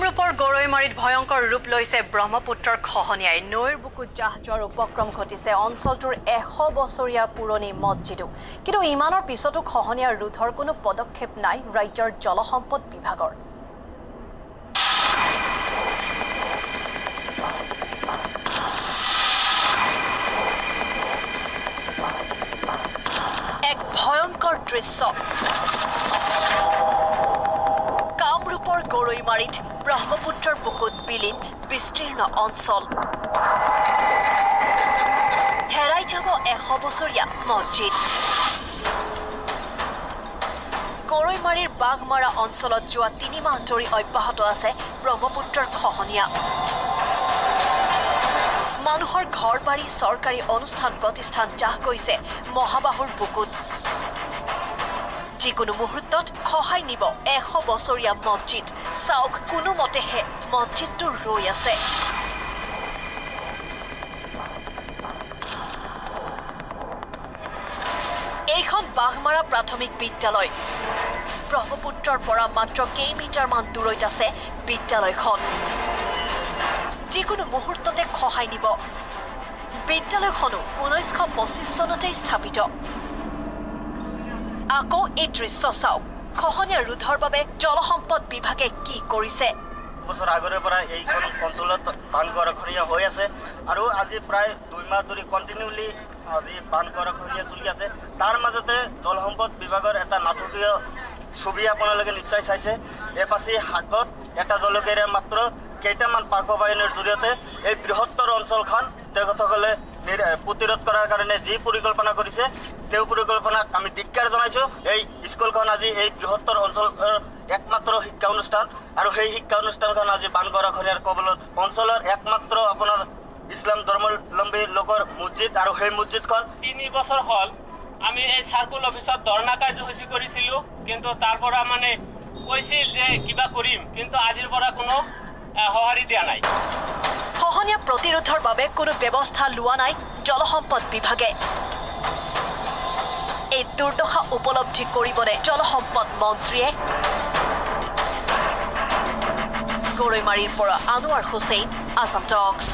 কামৰূপৰ গৰৈমাৰীত ভয়ংকৰ ৰূপ লৈছে ব্ৰহ্মপুত্ৰৰ খহনীয়াই নৈৰ বুকুত জাহ যোৱাৰ উপক্ৰম ঘটিছে অঞ্চলটোৰ 100 বছৰীয়া পুৰণি মছজিদো কিন্তু ইমানৰ পিছতো খহনীয়া ৰোধৰ কোনো পদক্ষেপ নাই ৰাজ্যৰ জলসম্পদ বিভাগৰ এক ভয়ংকৰ দৃশ্য কামৰূপৰ গৰৈমাৰীত ব্ৰহ্মপুত্ৰৰ বুকুত বিলীন বিস্তীৰ্ণ অঞ্চল হেৰাই যাব 100 বছৰীয়া মছজিদ গৰৈমাৰীৰ বাঘমাৰা অঞ্চলত যোৱা 3 মাহ ধৰি অব্যাহত আছে ব্ৰহ্মপুত্ৰৰ খহনীয়া মানুহৰ ঘৰ বাৰী চৰকাৰী অনুষ্ঠান প্ৰতিষ্ঠান জাহ গৈছে মহাবাহুৰ বুকুত যিকোনো মুহূৰ্তত খহাই নিব 100 বছৰীয়া মছজিদ চাওক কোনো মতেহে মছজিদটো ৰৈ আছে এইখন বাঘমাৰা প্ৰাথমিক বিদ্যালয় ব্ৰহ্মপুত্ৰৰ পৰা মাত্ৰ কেইমিটাৰমান দূৰৈত আছে বিদ্যালয়খন যিকোনো মুহূৰ্ততে খহাই নিব বিদ্যালয়খনো 1925 চনতেই স্থাপিত আকৌ এই দৃশ্য চাওক খহনীয়া ৰোধৰ বাবে জলসম্পদ বিভাগে কি কৰিছে বছৰ আগৰে পৰা এই অঞ্চলত বান গৰাখহনীয়া হৈ আছে আৰু আজি প্ৰায় 2 মাহ ধৰি কণ্টিনিউলি আজি বান গৰাখহনীয়া চলি আছে তাৰ মাজতে জলসম্পদ বিভাগৰ এটা নাটকীয় ছবি আপোনালোকে নিশ্চয় চাইছে এপাছি হাতত এটা জলকেৰে মাত্ৰ কেইটামান পাৰ্শ্ব বাহিনীৰ জৰিয়তে এই বৃহত্তৰ অঞ্চলখন তেখেতসকলে প্ৰতিৰোধ কৰাৰ কাৰণে যি পৰিকল্পনা কৰিছে তেওঁ পৰিকল্পনাক আমি ধিক্কাৰ জনাইছোঁ এই স্কুলখন আজি এই বৃহত্তৰ অঞ্চলৰ একমাত্ৰ শিক্ষা অনুষ্ঠান আৰু সেই শিক্ষা অনুষ্ঠানখন আজি বান গৰাখহনীয়াৰ কবলত অঞ্চলৰ একমাত্ৰ আপোনাৰ ইছলাম ধৰ্মাৱলম্বী লোকৰ মছজিদ আৰু সেই মছজিদখন 3 বছৰ হ'ল আমি এই সাৰ্কুল অফিসত ধৰ্ণা কাৰ্যসূচী কৰিছিলোঁ কিন্তু তাৰ পৰা মানে কৈছিল যে কিবা কৰিম কিন্তু আজিৰ পৰা কোনো সঁহাৰি দিয়া নাই খহনীয়া প্ৰতিৰোধৰ বাবে কোনো ব্যৱস্থা লোৱা নাই জলসম্পদ বিভাগে এই দুৰ্দশা উপলব্ধি কৰিবনে জলসম্পদ মন্ত্ৰীয়ে গৰৈমাৰীৰ পৰা আনোৱাৰ হুছেইন আসাম টক্স